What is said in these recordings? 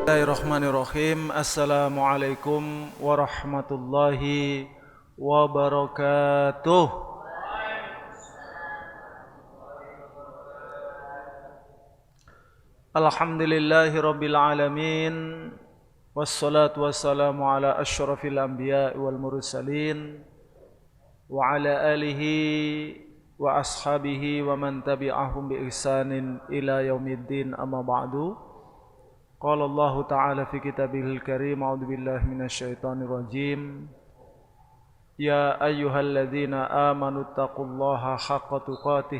Bismillahirrahmanirrahim. Assalamualaikum warahmatullahi wabarakatuh. Alhamdulillahi rabbil alamin. Wassalatu wassalamu ala asyrafil anbiya wal mursalin wa ala alihi wa ashabihi wa man tabi'ahum bi ihsanin ila yaumiddin, amma ba'du. Qala Allah Ta'ala fi kitabihil karim, a'udzu billahi minasyaitonir rajim. Ya ayyuhalladzina amanu taqullaha haqqa tuqatih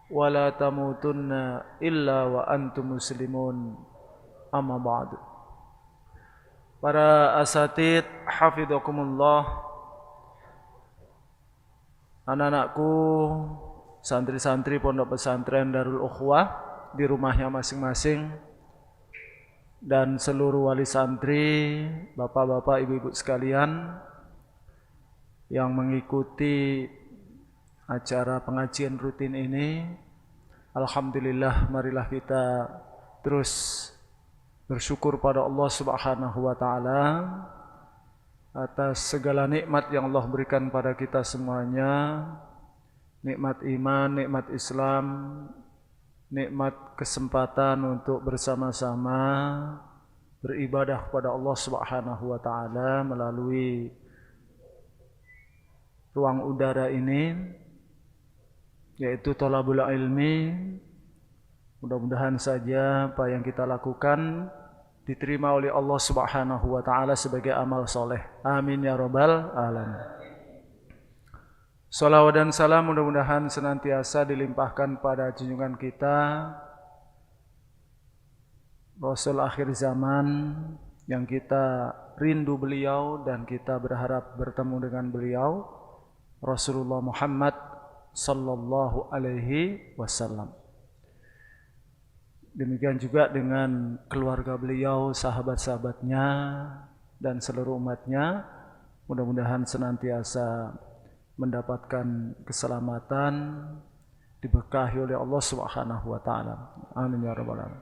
wa la tamutunna illa wa antum muslimun, amma ba'du. Para asatid hafizakumullah, anak-anakku, santri-santri pondok pesantren Darul Ukhwah di rumahnya masing-masing, dan seluruh wali santri, bapak-bapak, ibu-ibu sekalian yang mengikuti acara pengajian rutin ini. Alhamdulillah, marilah kita terus bersyukur pada Allah Subhanahu wa Ta'ala atas segala nikmat yang Allah berikan pada kita semuanya. Nikmat iman, nikmat Islam, nikmat kesempatan untuk bersama-sama beribadah kepada Allah Subhanahu wa Ta'ala melalui ruang udara ini, yaitu thalabul ilmi. Mudah-mudahan saja apa yang kita lakukan diterima oleh Allah Subhanahu wa Ta'ala sebagai amal soleh. Amin ya rabbal alamin. Salawat dan salam mudah-mudahan senantiasa dilimpahkan pada junjungan kita, Rasul akhir zaman, yang kita rindu beliau dan kita berharap bertemu dengan beliau, Rasulullah Muhammad sallallahu alaihi wasallam. Demikian juga dengan keluarga beliau, sahabat-sahabatnya, dan seluruh umatnya. Mudah-mudahan senantiasa mendapatkan keselamatan, diberkahi oleh Allah Subhanahu wa Ta'ala. Amin ya rabbal alamin.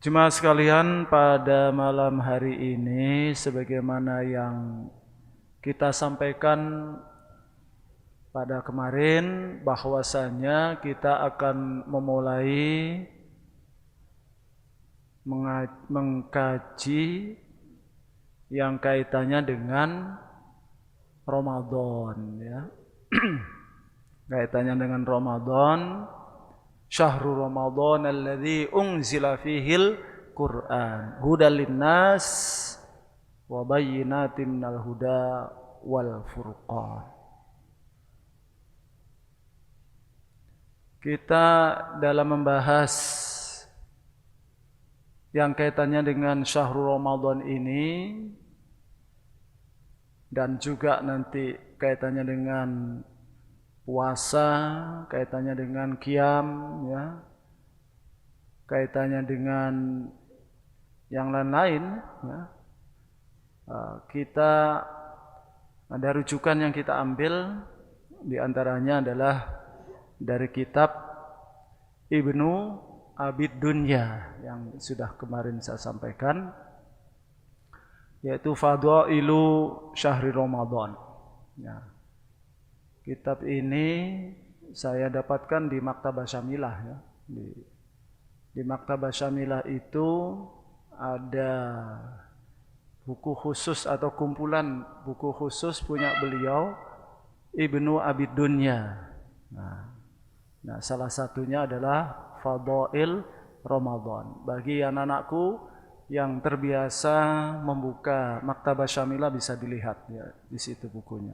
Jemaah sekalian, pada malam hari ini sebagaimana yang kita sampaikan pada kemarin, bahwasanya kita akan memulai mengkaji yang kaitannya dengan Ramadan, ya. Kaitannya dengan Ramadan, syahrul Ramadan alladzi unzila fihil Qur'an hudal linnas wa bayyinatin minal huda wal furqan. Kita dalam membahas yang kaitannya dengan syahrul Ramadan ini, dan juga nanti kaitannya dengan puasa, kaitannya dengan qiyam, ya, kaitannya dengan yang lain-lain, ya. Kita ada rujukan yang kita ambil, diantaranya adalah dari kitab Ibnu Abid Dunya yang sudah kemarin saya sampaikan, yaitu Fadailu Syahri Ramadan. Ya. Kitab ini saya dapatkan di Maktabah Syamilah, ya. Di Maktabah Syamilah itu ada buku khusus atau kumpulan buku khusus punya beliau, Ibnu Abid Dunya. Nah, salah satunya adalah Fadail Ramadan. Bagi anak-anakku yang terbiasa membuka Maktabah Syamilah bisa dilihat, ya, di situ bukunya.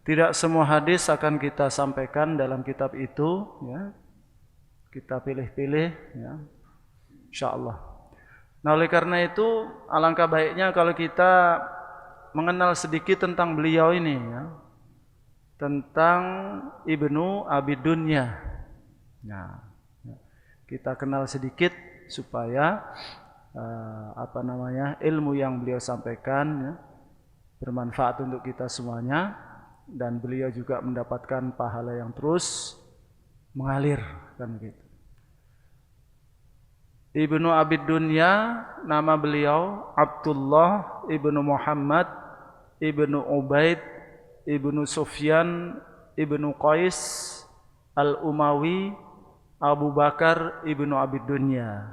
Tidak semua hadis akan kita sampaikan dalam kitab itu, ya. Kita pilih-pilih, ya, insyaallah. Nah, oleh karena itu alangkah baiknya kalau kita mengenal sedikit tentang beliau ini, ya, tentang Ibnu Abid Dunya. Nah, kita kenal sedikit supaya ilmu yang beliau sampaikan, ya, bermanfaat untuk kita semuanya, dan beliau juga mendapatkan pahala yang terus mengalir, kan gitu. Ibnu Abid Dunya, nama beliau Abdullah ibnu Muhammad ibnu Ubaid ibnu Sufyan ibnu Qais al-Umawi Abu Bakar ibnu Abid Dunya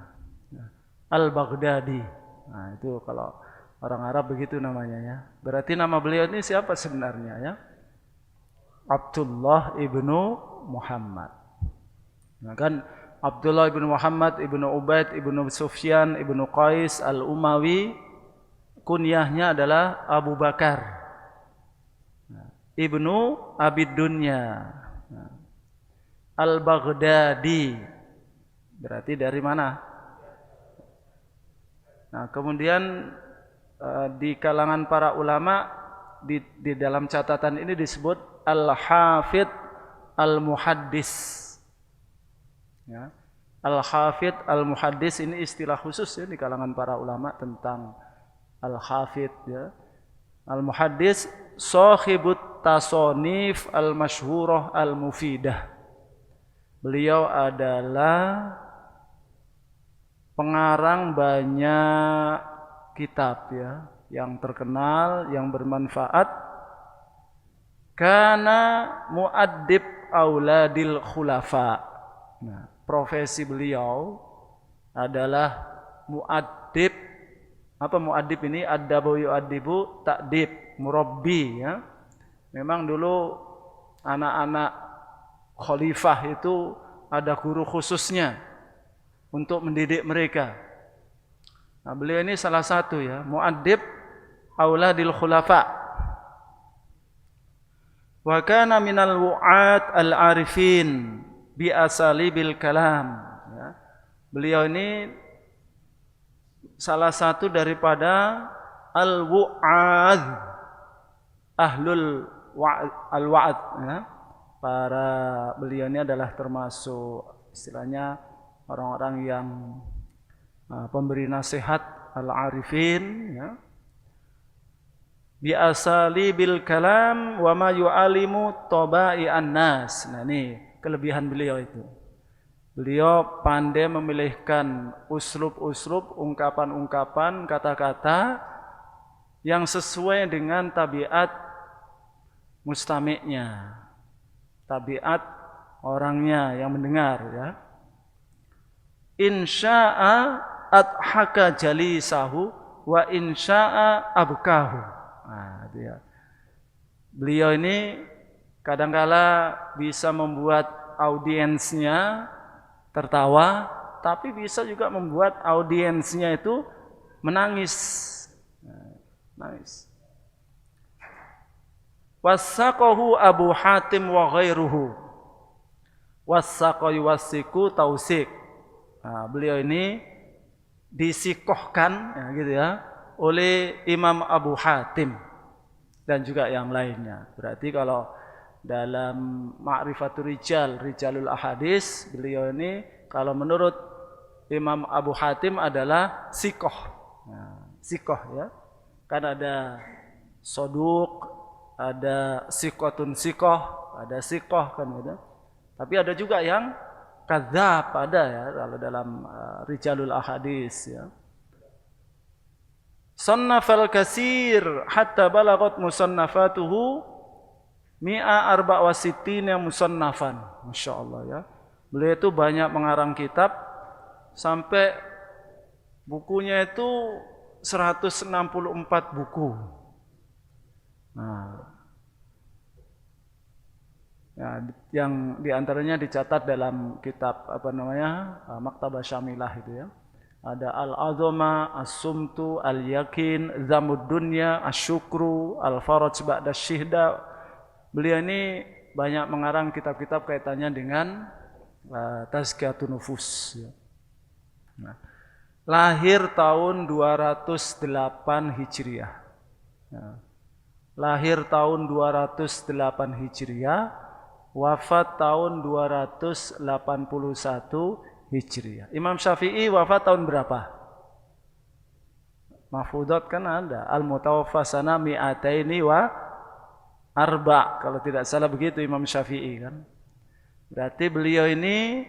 al-Baghdadi. Nah, itu kalau orang Arab begitu namanya ya. Berarti nama beliau ini siapa sebenarnya ya? Abdullah ibnu Muhammad. Nah, kan Abdullah ibnu Muhammad ibnu Ubaid ibnu Sufyan ibnu Qais al-Umawi, kunyahnya adalah Abu Bakar ibnu Abid Dunya al-Baghdadi. Berarti dari mana? Nah, kemudian di kalangan para ulama di dalam catatan ini disebut al-Hafidh al-Muhaddis. Ya. Al-Hafidh al-Muhaddis ini istilah khusus ya di kalangan para ulama tentang al-Hafidh ya. Al-Muhaddis sahibut tasonif al-masyhurah al-mufidah. Beliau adalah pengarang banyak kitab ya yang terkenal, yang bermanfaat. Kana muaddib auladil khulafa. Nah, profesi beliau adalah muaddib. Apa muaddib ini? Addabu yu'addibu, ta'dib, murabbi ya. Memang dulu anak-anak khalifah itu ada guru khususnya untuk mendidik mereka. Nah, beliau ini salah satu ya, muaddib auladil khulafa. Wa kana minal wu'at al-arifin bi asalibil kalam ya. Beliau ini salah satu daripada al-wu'ad, ahlul al-wa'ad ya. Para beliau ini adalah termasuk istilahnya orang-orang yang pemberi nasihat, al-arifin ya. Bi asalibil kalam wa ma yu'alimu tabai an-nas. Nah, ini kelebihan beliau itu. Beliau pandai memilihkan uslub-uslub, ungkapan-ungkapan, kata-kata yang sesuai dengan tabiat mustami'nya, tabiat orangnya yang mendengar ya. Insya'a adhaka jalisahu wa insya'a abkahu. Nah, dia. Beliau ini kadangkala bisa membuat audiensnya tertawa, tapi bisa juga membuat audiensnya itu menangis. Nangis. Wasaqahu Abu Hatim wa ghairuhu. Wasaqa yuwasiku tausik. Nah, beliau ini disikohkan ya, gitu ya, oleh Imam Abu Hatim dan juga yang lainnya. Berarti kalau dalam Ma'rifatul Rijal, Rijalul Ahadis, beliau ini kalau menurut Imam Abu Hatim adalah sikoh. Nah, sikoh ya. Kan ada soduk, ada sikotun sikoh, ada sikoh kan gitu. Tapi ada juga yang kadzab, ada ya kalau dalam Rijalul Ahadis ya. Sannafal kasir hatta balagat musannafatuhu mi'a arba' wa sittina musannafan. Masya Allah ya. Beliau itu banyak mengarang kitab sampai bukunya itu 164 buku. Nah, ya, yang diantaranya dicatat dalam kitab apa namanya Maktabah Syamilah itu ya. Ada Al-Azama, As-Sumtu, Al-Yakin, Zamud Dunya, Asy-Syukru, Al-Faraj Ba'da Syihda. Beliau ini banyak mengarang kitab-kitab kaitannya dengan Tazkiyatun Nufus ya. Nah, lahir tahun 208 Hijriah. Nah, lahir tahun 208 Hijriah, wafat tahun 281 Hijriah. Imam Syafi'i wafat tahun berapa? Mahfudat kan ada. Al-Mutawaffa sana mi'ataini wa arba. Kalau tidak salah begitu Imam Syafi'i kan. Berarti beliau ini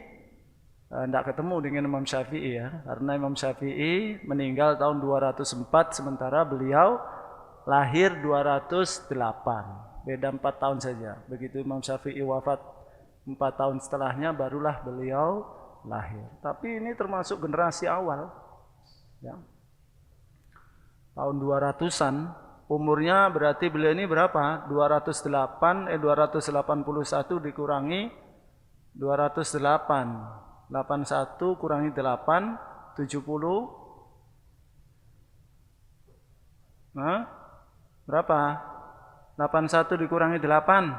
tidak ketemu dengan Imam Syafi'i ya, karena Imam Syafi'i meninggal tahun 204 sementara beliau lahir 208, beda 4 tahun saja. Begitu Imam Syafi'i wafat 4 tahun setelahnya barulah beliau lahir. Tapi ini termasuk generasi awal ya. Tahun 200-an, umurnya berarti beliau ini berapa? 281 dikurangi 208. 81 kurangi 8, 70. Nah, berapa? 81 dikurangi 8.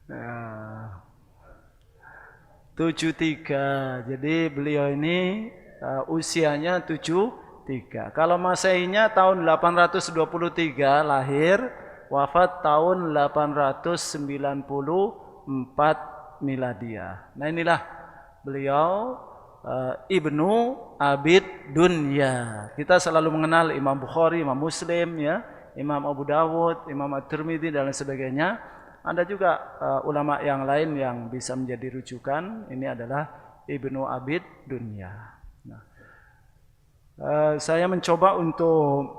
Nah, 73. Jadi beliau ini usianya 73. Kalau Masehinya tahun 823 lahir, wafat tahun 894 Miladiah. Nah inilah beliau Ibnu Abid Dunya. Kita selalu mengenal Imam Bukhari, Imam Muslim ya, Imam Abu Dawud, Imam At-Tirmidzi dan sebagainya. Ada juga ulama yang lain yang bisa menjadi rujukan. Ini adalah Ibnu Abid Dunya. Nah, saya mencoba untuk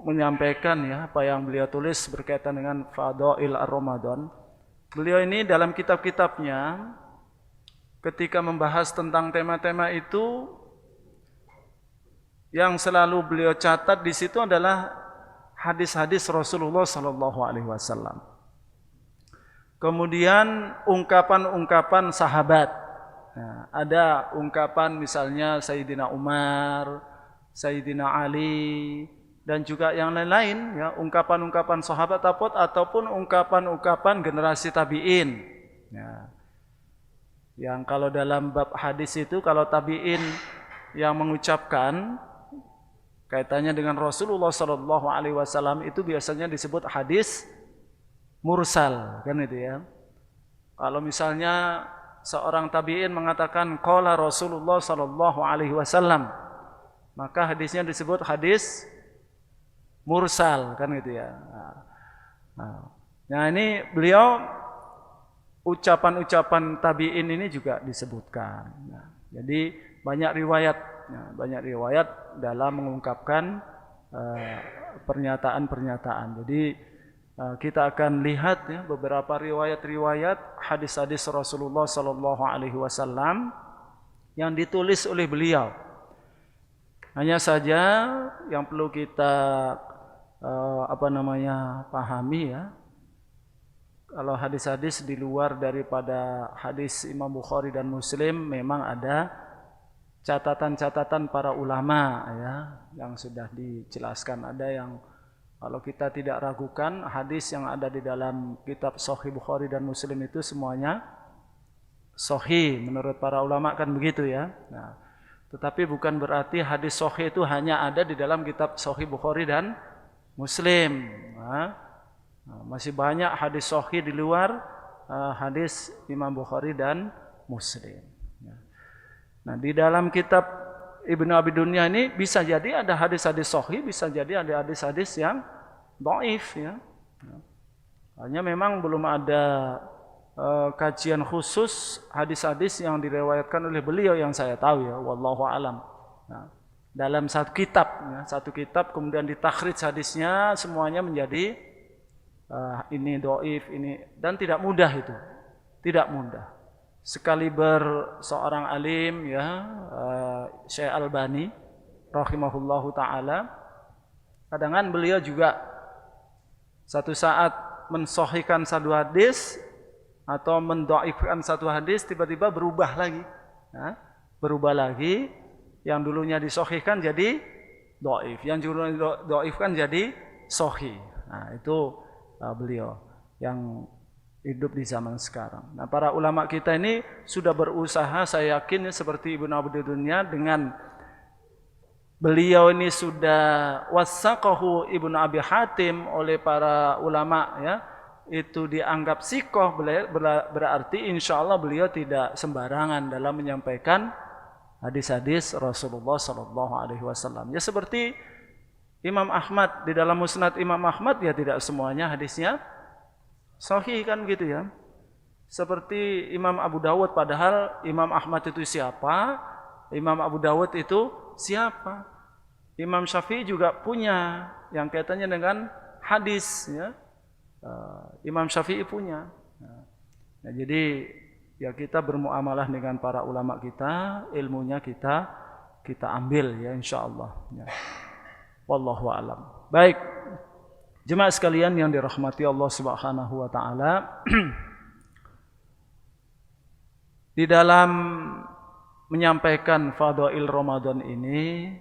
menyampaikan ya apa yang beliau tulis berkaitan dengan Fadail Ar-Ramadan. Beliau ini dalam kitab-kitabnya ketika membahas tentang tema-tema itu yang selalu beliau catat di situ adalah hadis-hadis Rasulullah sallallahu alaihi wasallam. Kemudian ungkapan-ungkapan sahabat. Nah, ada ungkapan misalnya Sayyidina Umar, Sayyidina Ali, dan juga yang lain-lain ya, ungkapan-ungkapan sahabat ataupun ungkapan-ungkapan generasi tabi'in ya. Yang kalau dalam bab hadis itu kalau tabi'in yang mengucapkan kaitannya dengan Rasulullah sallallahu alaihi wasallam itu biasanya disebut hadis mursal kan itu ya. Kalau misalnya seorang tabi'in mengatakan qala Rasulullah sallallahu alaihi wasallam, maka hadisnya disebut hadis mursal kan gitu ya. Nah ini beliau ucapan-ucapan tabi'in ini juga disebutkan. Nah, jadi banyak riwayat dalam mengungkapkan pernyataan-pernyataan. Jadi kita akan lihat ya beberapa riwayat-riwayat hadis-hadis Rasulullah sallallahu alaihi wasallam yang ditulis oleh beliau. Hanya saja yang perlu kita pahami ya, kalau hadis-hadis di luar daripada hadis Imam Bukhari dan Muslim memang ada catatan-catatan para ulama ya yang sudah dijelaskan. Ada yang kalau kita tidak ragukan hadis yang ada di dalam kitab Sahih Bukhari dan Muslim itu semuanya sahih menurut para ulama kan begitu ya. Nah, tetapi bukan berarti hadis sahih itu hanya ada di dalam kitab Sahih Bukhari dan Muslim. Masih banyak hadis sahih di luar hadis Imam Bukhari dan Muslim. Nah, di dalam kitab Ibnu Abi Dunya ini bisa jadi ada hadis-hadis sahih, bisa jadi ada hadis-hadis yang dhaif ya. Hanya memang belum ada kajian khusus hadis-hadis yang diriwayatkan oleh beliau yang saya tahu ya, wallahu alam. Nah, dalam satu kitab kemudian ditakhrij hadisnya semuanya menjadi ini dhaif ini, dan tidak mudah itu. Tidak mudah. Sekaliber seorang alim ya, Syekh Albani rahimahullahu taala, kadang-kadang beliau juga satu saat mensahihkan satu hadis atau mendhaifkan satu hadis, tiba-tiba berubah lagi. Berubah lagi, yang dulunya disahihkan jadi dhaif, yang dulunya dhaifkan jadi sahih. Nah, itu beliau yang hidup di zaman sekarang. Nah, para ulama kita ini sudah berusaha, saya yakin seperti Ibnu Abi Dunya, dengan beliau ini sudah wasaqahu Ibnu Abi Hatim oleh para ulama ya, itu dianggap sikoh, berarti insya Allah beliau tidak sembarangan dalam menyampaikan hadis-hadis Rasulullah sallallahu alaihi wasallam. Ya seperti Imam Ahmad, di dalam Musnad Imam Ahmad ya tidak semuanya hadisnya sahih kan gitu ya. seperti Imam Abu Dawud, padahal Imam Ahmad itu siapa? Imam Abu Dawud itu siapa? Imam Syafi'i juga punya yang kaitannya dengan hadis, ya. Imam Syafi'i punya. Nah, jadi ya kita bermuamalah dengan para ulama kita, ilmunya kita ambil ya insyaallah. Ya. Wallahu a'lam. Baik. Jemaah sekalian yang dirahmati Allah Subhanahu wa taala. Di dalam menyampaikan fadhail Ramadan ini,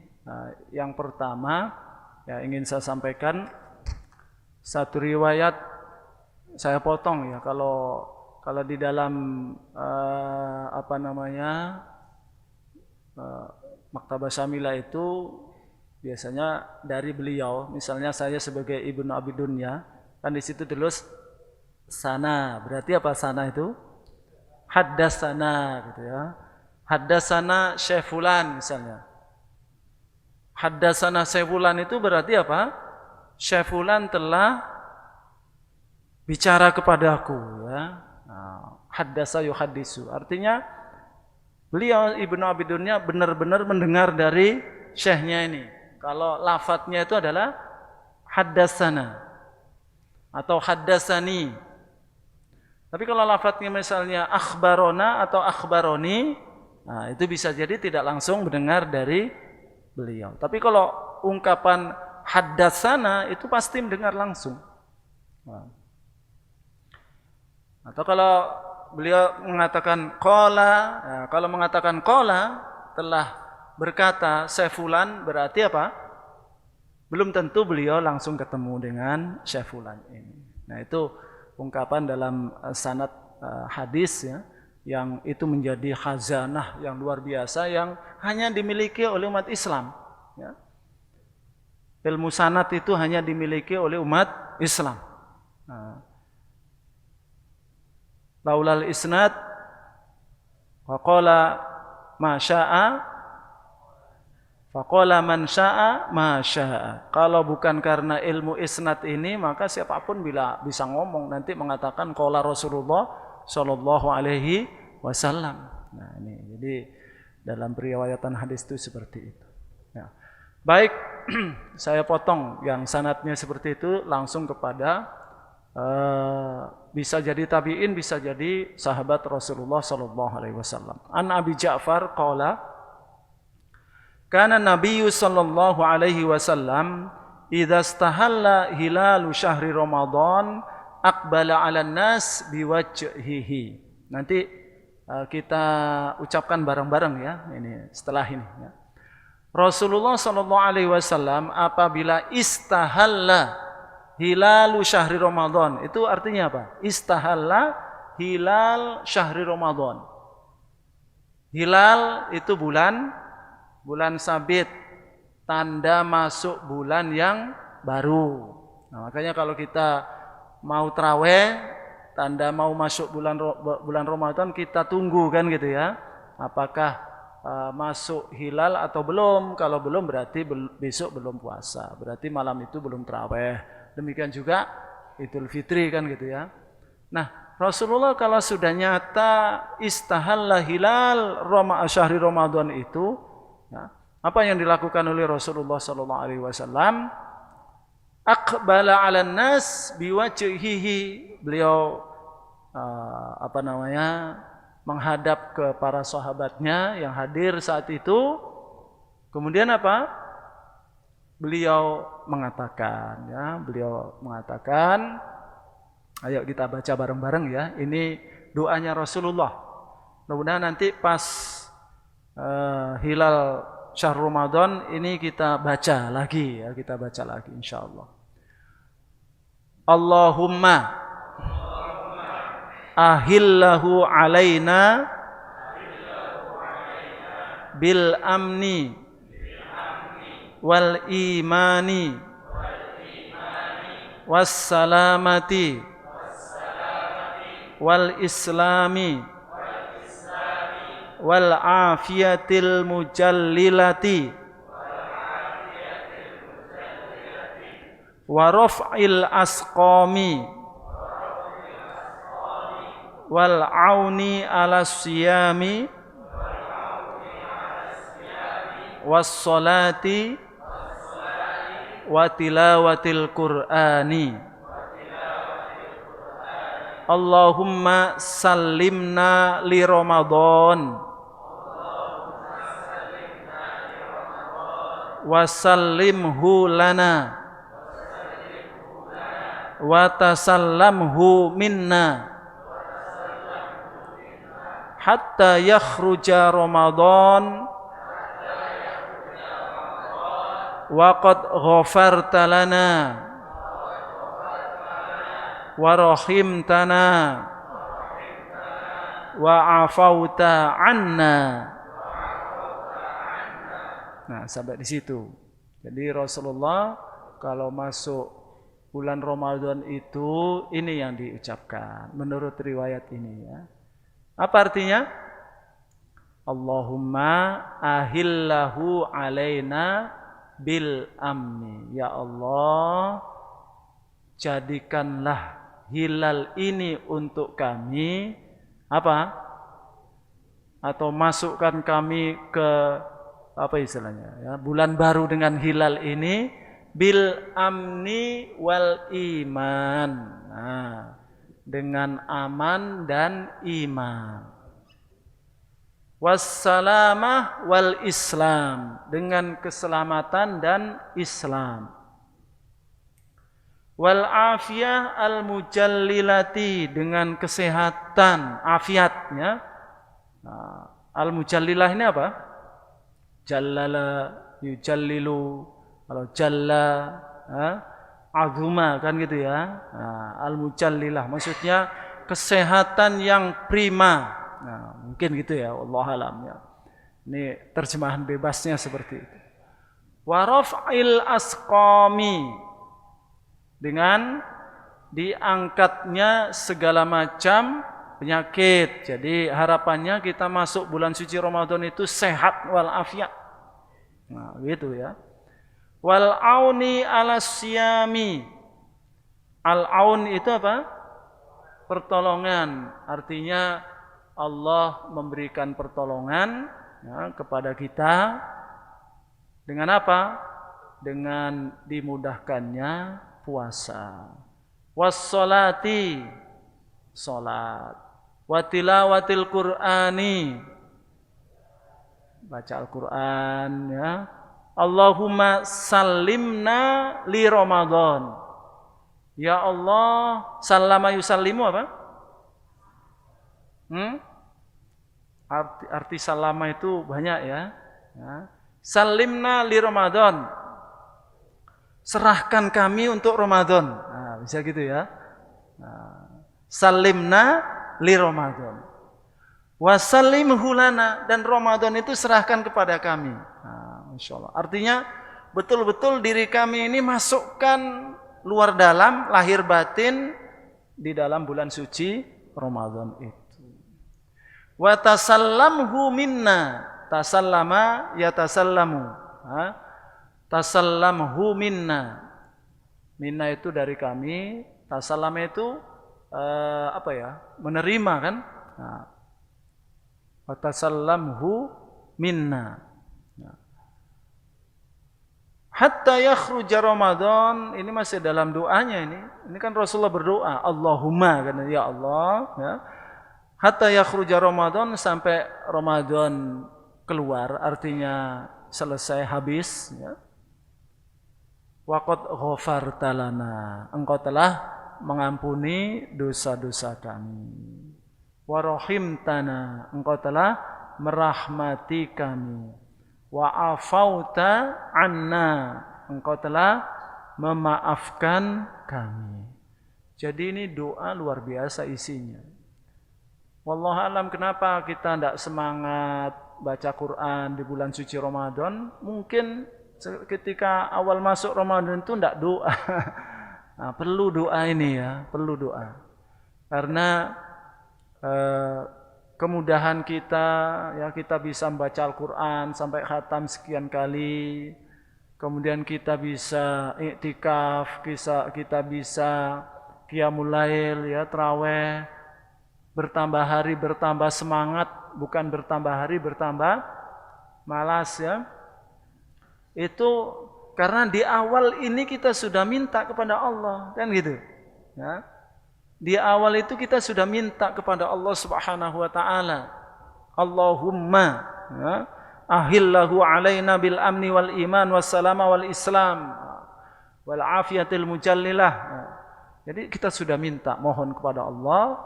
yang pertama ya ingin saya sampaikan satu riwayat, saya potong ya kalau di dalam Maktabah Syamilah itu biasanya dari beliau, misalnya saya sebagai Ibnu Abi Dunya, kan di situ tulis sana, berarti apa sana itu? Haddasana gitu ya. Haddasana Syekh Fulan misalnya. Haddasana Syekh Fulan itu berarti apa? Syekh Fulan telah bicara kepadaku ya. Haddasa yuhaddisu. Artinya beliau Ibnu Abi Dunya benar-benar mendengar dari syekhnya ini. Kalau lafadznya itu adalah haddasana atau haddasani. Tapi kalau lafadznya misalnya akhbarona atau akhbaroni, nah itu bisa jadi tidak langsung mendengar dari beliau. Tapi kalau ungkapan haddasana itu pasti mendengar langsung. Nah. Atau kalau beliau mengatakan qala, ya, kalau mengatakan qala telah berkata Syekh Fulan, berarti apa? Belum tentu beliau langsung ketemu dengan Syekh Fulan ini. Nah, itu ungkapan dalam sanad hadis ya, yang itu menjadi khazanah yang luar biasa yang hanya dimiliki oleh umat Islam ya. Ilmu sanad itu hanya dimiliki oleh umat Islam. Laulal isnad faqala ma syaa faqala man syaa ma syaa. Kalau bukan karena ilmu isnad ini, maka siapapun bisa ngomong nanti mengatakan qala Rasulullah sallallahu alaihi wasallam. Nah, ini jadi dalam periwayatan hadis itu seperti itu. Ya. Baik, saya potong yang sanadnya seperti itu langsung kepada bisa jadi tabi'in, bisa jadi sahabat Rasulullah sallallahu alaihi wasallam. An Abi Ja'far qala kana Nabiyyu sallallahu alaihi wasallam idza istahalla hilalu syahri Ramadan aqbala 'alan nas biwajhihi. Nanti kita ucapkan bareng-bareng ya ini setelah ini ya. Rasulullah sallallahu alaihi wasallam apabila istahalla hilalu syahri Ramadan, itu artinya apa? Istahalla hilal syahri Ramadan. Hilal itu bulan sabit, tanda masuk bulan yang baru. Nah, makanya kalau kita mau traweh, tanda mau masuk bulan Ramadan, kita tunggu kan gitu ya. Apakah masuk hilal atau belum? Kalau belum berarti besok belum puasa. Berarti malam itu belum traweh. Demikian juga Idul Fitri kan gitu ya. Nah, Rasulullah kalau sudah nyata istahalla hilal syahri Ramadan itu, ya, apa yang dilakukan oleh Rasulullah sallallahu alaihi wasallam? Aqbala 'alan nas biwajhihi. Beliau menghadap ke para sahabatnya yang hadir saat itu. Kemudian apa? Beliau mengatakan, ayo kita baca bareng-bareng ya. Ini doanya Rasulullah. Mudah-mudahan nanti pas hilal syahr Ramadan ini kita baca lagi ya, insyaallah. Allahumma ahillahu alaina bil amni wal imani was salamati wal islami wal afiyatil mujallilati wa raf'il asqami wal auni ala siyami was salati wa tilawatil qur'ani. Allahumma sallimna li Ramadan wa sallimhu lana wa tasallamhu minna hatta yakhruja Ramadan wa qad ghafarta lana wa rahimtana wa afauta anna. Nah, sampai di situ. Jadi Rasulullah kalau masuk bulan Ramadan itu ini yang diucapkan menurut riwayat ini ya. Apa artinya? Allahumma ahillahu alaina bil amni. Ya Allah, jadikanlah hilal ini untuk kami apa? Atau masukkan kami ke apa istilahnya ya, bulan baru dengan hilal ini bil amni wal iman. Nah, dengan aman dan iman. Wassalamah wal islam, dengan keselamatan dan Islam. Wal afiyah al mujallilati, dengan kesehatan, afiatnya. Nah, al mujallilah ini apa? Jallala, yujallilu, kalau jalla, azuma kan gitu ya. Nah, al mujallilah maksudnya kesehatan yang prima. Nah, mungkin gitu ya, wallahu alam ya. Ini terjemahan bebasnya seperti itu. Wa raf'il asqami, dengan diangkatnya segala macam penyakit. Jadi harapannya kita masuk bulan suci Ramadan itu sehat wal afiat. Nah, gitu ya. Wal auni ala siyami. Al aun itu apa? Pertolongan. Artinya Allah memberikan pertolongan ya, kepada kita dengan apa? Dengan dimudahkannya puasa. Was-sholati, salat. Wa tilawatil Qur'ani, baca Al-Qur'an ya. Allahumma sallimna li Ramadan. Ya Allah, sallama yusallimu apa? Arti salama itu banyak ya. Sallimna li Ramadan. Serahkan kami untuk Ramadan. Nah, bisa gitu ya. Nah, sallimna li Ramadan. Wa sallimhu lana, dan Ramadan itu serahkan kepada kami. Nah, insyaallah. Artinya betul-betul diri kami ini masukkan luar dalam, lahir batin di dalam bulan suci Ramadan itu. Wa tasallamhu minna. Tasallama yatasallamu. Tasallamhu minna. Minna itu dari kami, tasallama itu apa ya? Menerima kan? Nah, wa tasallamhu minna. Nah. Hatta yakhruja Ramadan, ini masih dalam doanya ini. Ini kan Rasulullah berdoa, Allahumma kan ya Allah, ya. Hatta yakhruja Ramadan, sampai Ramadan keluar, artinya selesai habis ya. Wa qad ghafarta lana, engkau telah mengampuni dosa-dosa kami. Wa rahimtana, engkau telah merahmati kami. Wa afauta anna, engkau telah memaafkan kami. Jadi ini doa luar biasa isinya. Wallahu alam, kenapa kita tidak semangat baca Quran di bulan suci Ramadan? Mungkin ketika awal masuk Ramadan itu tidak doa. Nah, perlu doa ini ya, perlu doa. Karena kemudahan kita ya, kita bisa membaca Al-Qur'an sampai khatam sekian kali. Kemudian kita bisa iktikaf, kita bisa qiyamul lail ya, tarawih. bertambah hari bertambah semangat, bukan bertambah hari bertambah malas ya. Itu karena di awal ini kita sudah minta kepada Allah, kan gitu. Ya. Di awal itu kita sudah minta kepada Allah Subhanahu wa taala. Allahumma ya, ahillahu alaina bil amni wal iman was salama wal islam wal afiyatil mujallilah. Jadi kita sudah minta, mohon kepada Allah.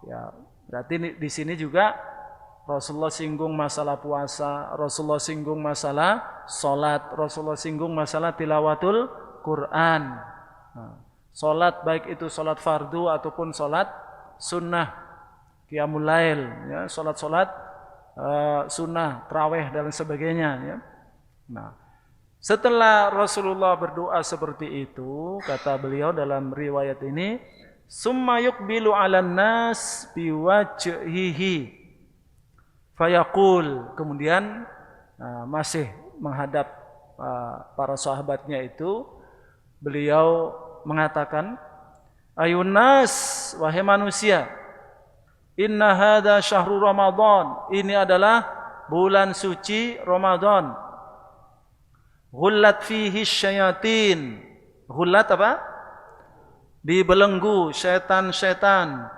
Ya, berarti di sini juga Rasulullah singgung masalah puasa, Rasulullah singgung masalah salat, Rasulullah singgung masalah tilawatul Quran. Salat baik itu salat fardu ataupun salat sunnah, qiyamul lail, ya, salat-salat sunnah, tarawih dan sebagainya. Ya. Nah, setelah Rasulullah berdoa seperti itu, kata beliau dalam riwayat ini, summa yuqbilu 'alan nas biwajhihi fayaqul, kemudian masih menghadap para sahabatnya itu, beliau mengatakan, ayun nas, wahai manusia, inna hadza syahrul Ramadan, ini adalah bulan suci Ramadan. Ghullat fihi syayatin. Ghullat apa? Dibelenggu syaitan-syaitan.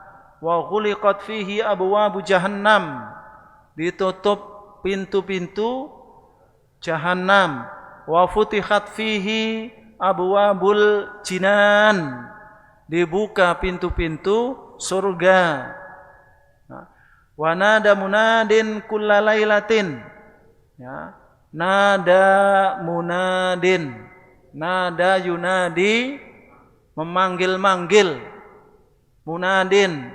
Wa ghuliqat fihi abwabu jahannam. Ditutup pintu-pintu Jahannam. Wa futihat fihi abwabul jinan. Dibuka pintu-pintu surga. Wa nada munadin kullalailatin. Ya, nada munadin. Nada yunadi, memanggil-manggil. Munadin,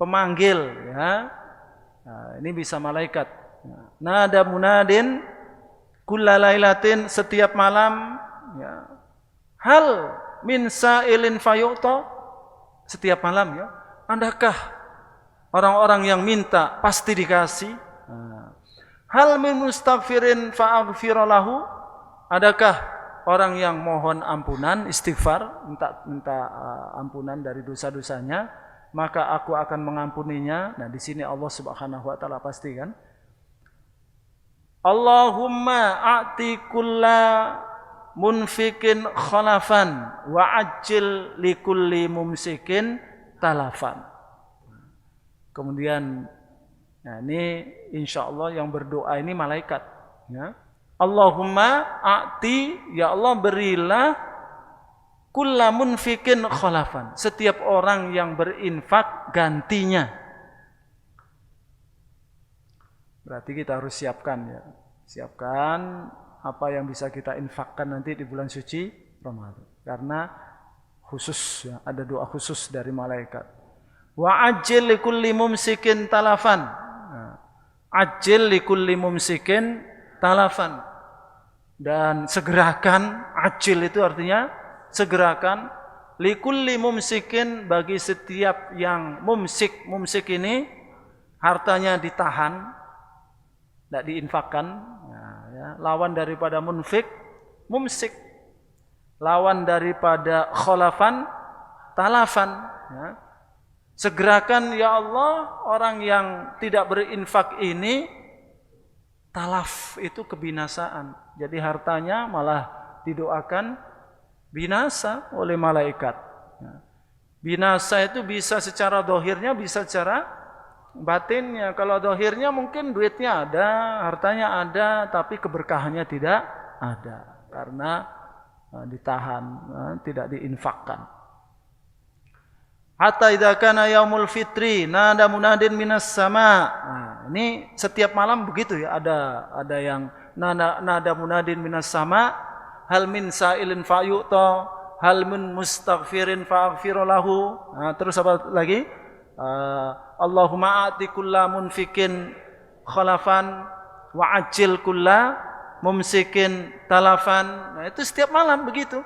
pemanggil, ya. Nah, ini bisa malaikat. Nada munadin kullalailatin, setiap malam, ya. Hal min sa'ilin fayu'ta, setiap malam, ya. Adakah orang-orang yang minta pasti dikasih? Hal min mustaghfirin fa'aghfira lahu, adakah orang yang mohon ampunan, istighfar, minta ampunan dari dosa-dosanya, maka aku akan mengampuninya. Nah, di sini Allah Subhanahu wa taala pastikan. Allahumma a'ti kulla munfikin khalafan wa ajil likulli mumsikin talafan. Kemudian, nah ini insya Allah yang berdoa ini malaikat. Ya. Allahumma a'ti, ya Allah berilah kulla munfikin khalafan, setiap orang yang berinfak gantinya. Berarti kita harus siapkan, ya. Siapkan apa yang bisa kita infakkan nanti di bulan suci Ramadan. Karena khusus, ya, ada doa khusus dari malaikat. Wa ajil likulli mumsikin talafan. Nah, ajil likulli mumsikin talafan. Dan segerakan, ajil itu artinya segerakan, likulli mumsikin, bagi setiap yang mumsik. Mumsik ini hartanya ditahan, tidak diinfakkan. Nah, ya. Lawan daripada munfik, mumsik. Lawan daripada khalafan, talafan. Ya. Segerakan ya Allah orang yang tidak berinfak ini, talaf itu kebinasaan. Jadi hartanya malah didoakan binasa oleh malaikat. Binasa itu bisa secara dohirnya, bisa secara batinnya. Kalau dohirnya mungkin duitnya ada, hartanya ada, tapi keberkahannya tidak ada. Karena ditahan, tidak diinfakkan. Hatta idza kana yaumul fitri nada munadin minas sama. Nah, ini setiap malam begitu ya, ada yang nada munadin minas sama, hal min sa'ilin fayu'ta, hal min mustaghfirin fa'aghfir lahu. Nah, terus apa lagi? Allahumma a'ti kulla munfikin khalafan wa ajil kulla mumsikin talafan. Nah, itu setiap malam begitu.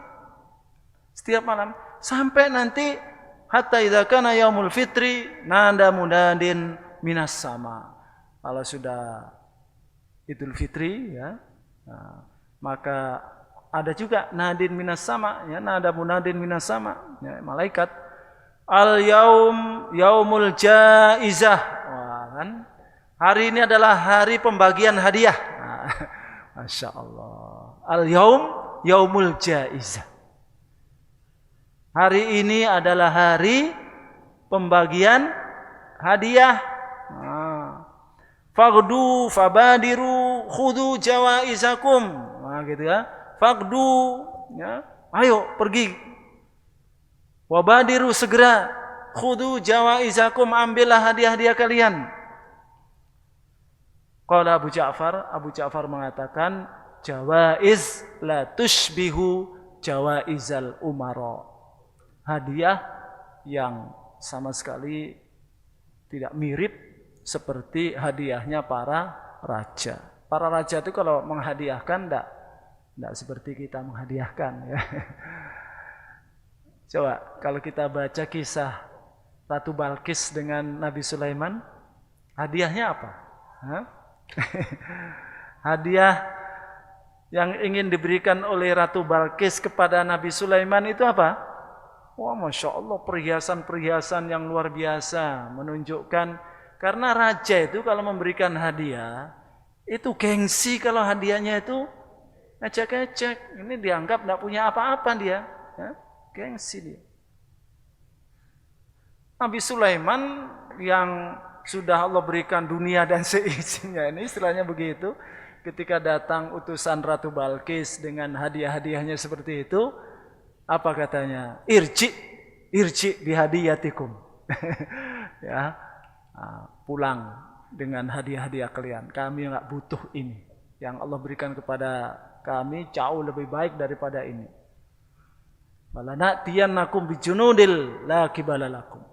Setiap malam sampai nanti hatta idza kana yaumul fitri nada munadin minas sama. Kalau sudah Idul Fitri, ya, nah, maka ada juga nadin minas sama, ya, nada munadin minas sama, ya, malaikat Al-yaum yaumul jaizah. Wah, kan? Hari ini adalah hari pembagian hadiah. Nah, Masya Allah. Al-yaum yaumul jaizah. Hari ini adalah hari pembagian hadiah. Fagdu fabadiru khudu jawaizakum. Nah, gitu ya. Fagdu, ya. Ayo pergi. Wabadiru segera. Khudu jawaizakum, ambillah hadiah-hadiah kalian. Qala Abu Ja'far mengatakan, jawaiz la tushbihu jawaizal umara. Hadiah yang sama sekali tidak mirip seperti hadiahnya para raja. Para raja itu kalau menghadiahkan tidak seperti kita menghadiahkan. Ya. Coba kalau kita baca kisah Ratu Balqis dengan Nabi Sulaiman, hadiahnya apa? Hadiah yang ingin diberikan oleh Ratu Balqis kepada Nabi Sulaiman itu apa? Wah, Masya Allah, perhiasan-perhiasan yang luar biasa menunjukkan, karena raja itu kalau memberikan hadiah itu gengsi, kalau hadiahnya itu ecek-ecek, ini dianggap tidak punya apa-apa dia, ya? Gengsi dia. Nabi Sulaiman yang sudah Allah berikan dunia dan seisinya, ini istilahnya begitu, ketika datang utusan Ratu Balqis dengan hadiah-hadiahnya seperti itu, apa katanya? Irji bihadiyatikum. Ya, pulang dengan hadiah-hadiah kalian. Kami enggak butuh ini. Yang Allah berikan kepada kami jauh lebih baik daripada ini. Walanatiyannakum bijunudil la kibalalakum.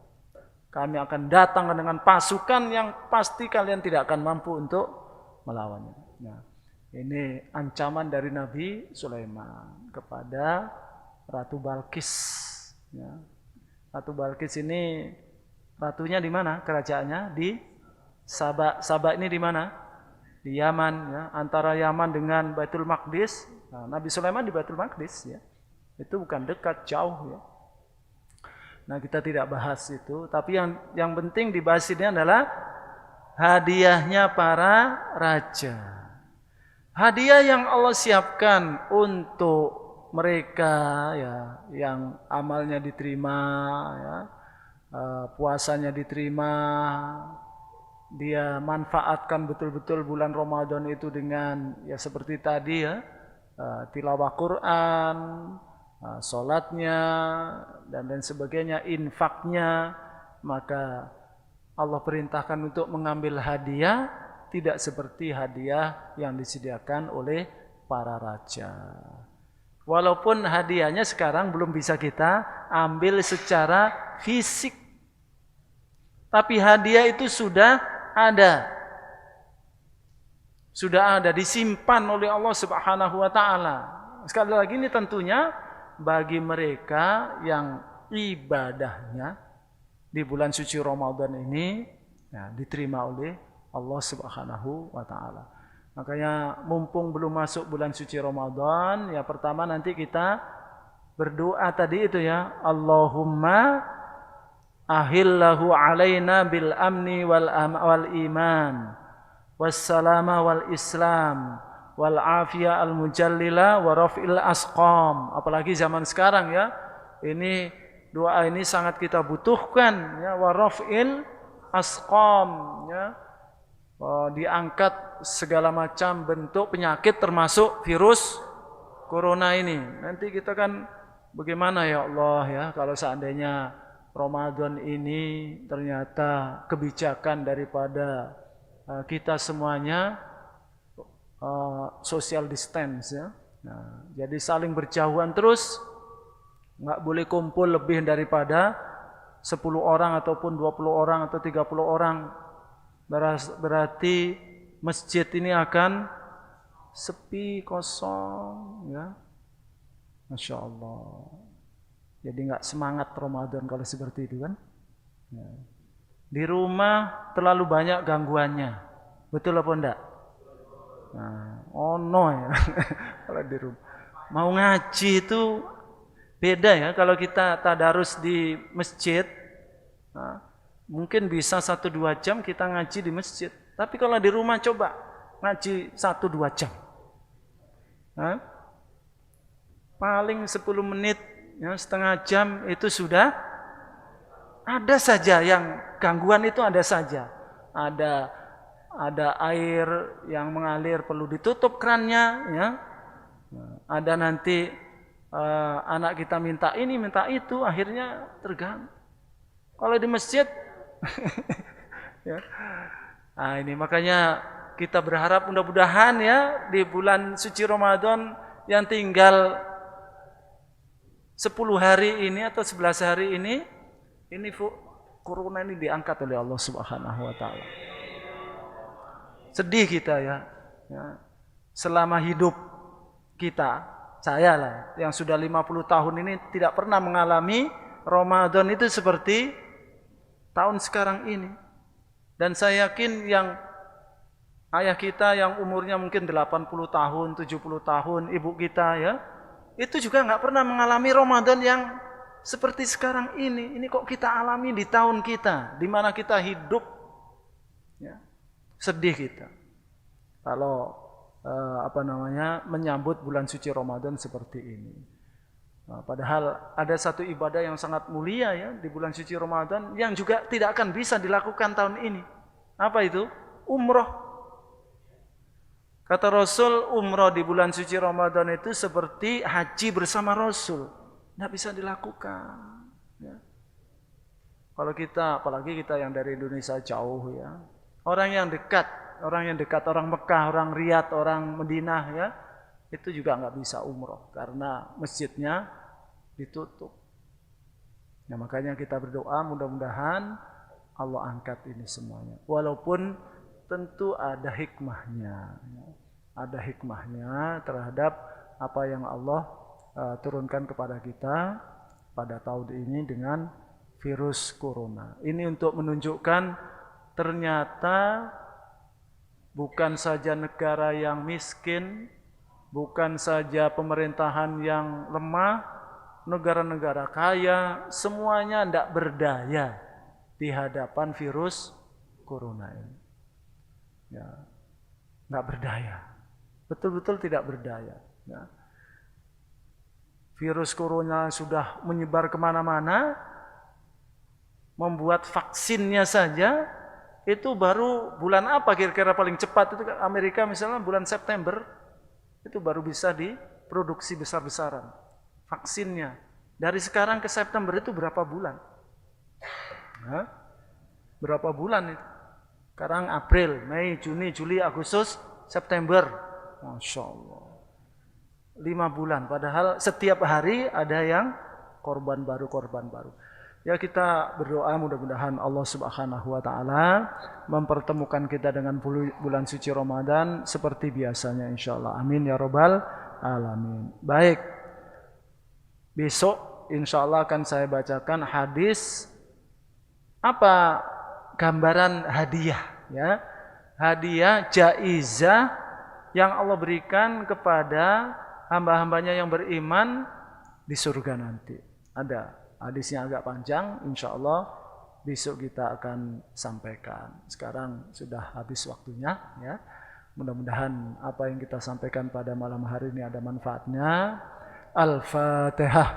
Kami akan datang dengan pasukan yang pasti kalian tidak akan mampu untuk melawannya. Nah, ini ancaman dari Nabi Sulaiman kepada Ratu Balqis. Ya. Ratu Balqis ini ratunya di mana? Kerajaannya di Saba. Saba ini di mana? Di Yaman. Ya. Antara Yaman dengan Baitul Maqdis. Nah, Nabi Sulaiman di Baitul Maqdis. Ya. Itu bukan dekat, jauh. Ya. Nah, kita tidak bahas itu. Tapi yang penting dibahas ini adalah hadiahnya para raja. Hadiah yang Allah siapkan untuk mereka, ya, yang amalnya diterima, ya, puasanya diterima, dia manfaatkan betul-betul bulan Ramadan itu dengan, ya, seperti tadi, ya, tilawah Quran, sholatnya dan lain sebagainya, infaknya, maka Allah perintahkan untuk mengambil hadiah tidak seperti hadiah yang disediakan oleh para raja. Walaupun hadiahnya sekarang belum bisa kita ambil secara fisik, tapi hadiah itu sudah ada, disimpan oleh Allah Subhanahu wa Ta'ala. Sekali lagi, ini tentunya bagi mereka yang ibadahnya di bulan suci Ramadan ini, ya, diterima oleh Allah Subhanahu wa Ta'ala. Makanya mumpung belum masuk bulan suci Ramadan, ya, pertama nanti kita berdoa tadi itu, ya, Allahumma ahillahu alaina bil amni wal iman wassalama wal islam wal afiyah al mujallila wa raf'il asqam. Apalagi zaman sekarang, ya, ini doa ini sangat kita butuhkan, ya, wa raf'il asqam, ya, diangkat segala macam bentuk penyakit termasuk virus corona ini. Nanti kita kan bagaimana, ya Allah, ya, kalau seandainya Ramadan ini ternyata kebijakan daripada kita semuanya social distance, ya. Nah, jadi saling berjauhan terus, nggak boleh kumpul lebih daripada 10 orang ataupun 20 orang atau 30 orang. Berarti masjid ini akan sepi, kosong, ya. Masya Allah. Jadi nggak semangat Ramadan kalau seperti itu, kan? Ya. Di rumah terlalu banyak gangguannya, betul apa enggak? Nah, no, ya. Kalau di rumah mau ngaji itu beda, ya. Kalau kita tadarus di masjid, Nah, mungkin bisa 1-2 jam kita ngaji di masjid. Tapi kalau di rumah coba ngaji 1-2 jam. Nah, paling 10 menit, ya, setengah jam itu sudah ada saja yang gangguan itu ada saja. Ada air yang mengalir perlu ditutup krannya, ya. Ada nanti anak kita minta ini, minta itu, akhirnya terganggu. Kalau di masjid, ya. Nah, ini makanya kita berharap mudah-mudahan ya di bulan suci Ramadan yang tinggal 10 hari ini atau 11 hari ini corona ini diangkat oleh Allah Subhanahu wa taala. Sedih kita ya. Selama hidup kita, saya lah yang sudah 50 tahun ini tidak pernah mengalami Ramadan itu seperti tahun sekarang ini. Dan saya yakin yang ayah kita yang umurnya mungkin 80 tahun, 70 tahun, ibu kita ya, itu juga nggak pernah mengalami Ramadan yang seperti sekarang ini. Ini kok kita alami di tahun kita, di mana kita hidup, ya, sedih kita. Kalau menyambut bulan suci Ramadan seperti ini. Nah, padahal ada satu ibadah yang sangat mulia ya di bulan suci Ramadan yang juga tidak akan bisa dilakukan tahun ini. Apa itu? Umroh. Kata Rasul, umroh di bulan suci Ramadan itu seperti haji bersama Rasul. Tidak bisa dilakukan. Ya. Kalau kita, apalagi kita yang dari Indonesia jauh ya, orang yang dekat, orang Mekah, orang Riyadh, orang Madinah ya, itu juga nggak bisa umroh karena masjidnya ditutup. Nah, makanya kita berdoa mudah-mudahan Allah angkat ini semuanya. Walaupun tentu ada hikmahnya, ada hikmahnya terhadap apa yang Allah turunkan kepada kita pada tahun ini dengan virus corona. Ini untuk menunjukkan ternyata bukan saja negara yang miskin, bukan saja pemerintahan yang lemah, negara-negara kaya, semuanya tidak berdaya di hadapan virus corona ini. Ya, tidak berdaya, betul-betul tidak berdaya. Ya. Virus corona sudah menyebar kemana-mana, membuat vaksinnya saja itu baru bulan apa kira-kira paling cepat itu Amerika misalnya bulan September itu baru bisa diproduksi besar-besaran vaksinnya. Dari sekarang ke September itu berapa bulan? Nah, berapa bulan itu? Sekarang April, Mei, Juni, Juli, Agustus, September. Masya Allah. 5 bulan. Padahal setiap hari ada yang korban baru. Ya, kita berdoa mudah-mudahan Allah Subhanahu wa taala mempertemukan kita dengan bulan suci Ramadan seperti biasanya insyaallah. Amin ya rabbal alamin. Baik. Besok insyaallah akan saya bacakan hadis apa gambaran hadiah ya. Hadiah jaizah yang Allah berikan kepada hamba-hambanya yang beriman di surga nanti. Ada hadisnya agak panjang, insya Allah besok kita akan sampaikan. Sekarang sudah habis waktunya ya. Mudah-mudahan apa yang kita sampaikan pada malam hari ini ada manfaatnya. Al-Fatihah.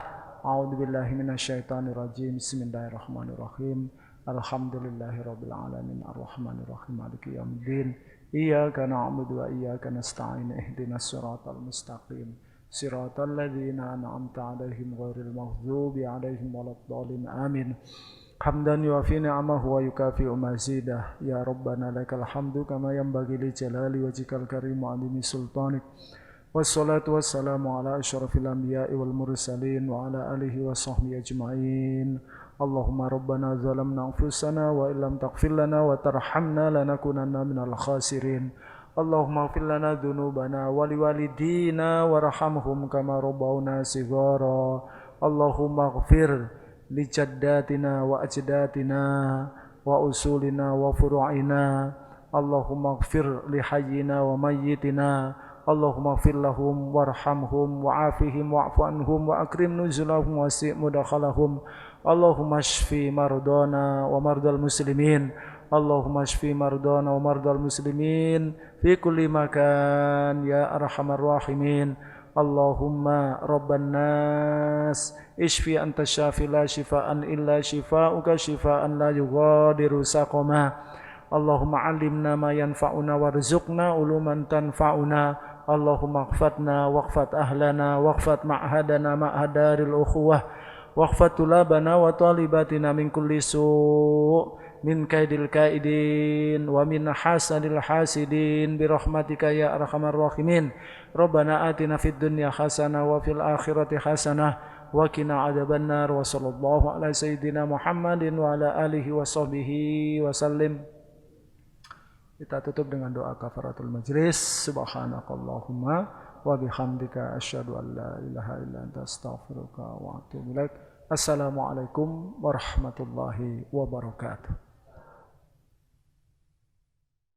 A'udzubillahi minasyaitonirrajim. Bismillahirrahmanirrahim. Alhamdulillahirabbil alamin arrahmanirrahim maliki yaumiddin. Iyyaka na'budu wa iyyaka nasta'in ihdinas siratal mustaqim. Siratal ladzina an'amta 'alaihim ghairil maghdubi 'alaihim waladdallin. Amin. Hamdan yuwafi ni'amahu wa yukafi'u mazidah. Ya Rabbana lakal hamdu kama yanbaghi li jalali wajhikal karim wa 'azimi sultanik. Wassalatu wassalamu ala asyrafil anbiya'i wal mursalin wa ala alihi wa sahbihi ajma'in. Allahumma rabbana zalamna anfusana wa illam taghfir lana wa tarhamna lanakunanna minal khasirin. Allahumma ighfir lana dzunubana wa liwalidina warhamhum kama rabbawna shighara. Allahumma ighfir li jaddatina wa ajdatina wa usulina wa furu'ina. Allahumma ighfir li hayyina wa mayyitina. Allahumma ighfir lahum warhamhum wa'afihim wa'fu anhum wa akrim nuzulahum wasi' mudakhalahum Allahumma shfi mardana wa mardal muslimin. Allahumma shfi mardana wa mardal muslimin fi kulli makan ya arhamar rahimin. Allahumma rabban nas ishfi anta syafi la shifaan illa shifauka shifaan la yughadiru saqama. Allahumma alimna ma yanfa'una warzuqna uluman tanfa'una. Allahumma aghfatna waghfat ahlana waghfat ma'hadana ma'hadaril ukhuwah waghfat tulabana wa talibatina min kulli su' min kaidil kaidin wa min hasadil hasidin birahmatika ya arhamar rahimin. Rabbana atina fid dunya hasanah wa fil akhirati hasanah wa qina adzabannar. Wa sallallahu ala sayyidina Muhammadin wa ala alihi wa sahbihi wa sallim. Kita tutup dengan doa kafaratul majlis. Subhanakallahumma wa bihamdika asyhadu an la ilaha illa anta astaghfiruka wa atubu ilaik. Assalamualaikum warahmatullahi wabarakatuh.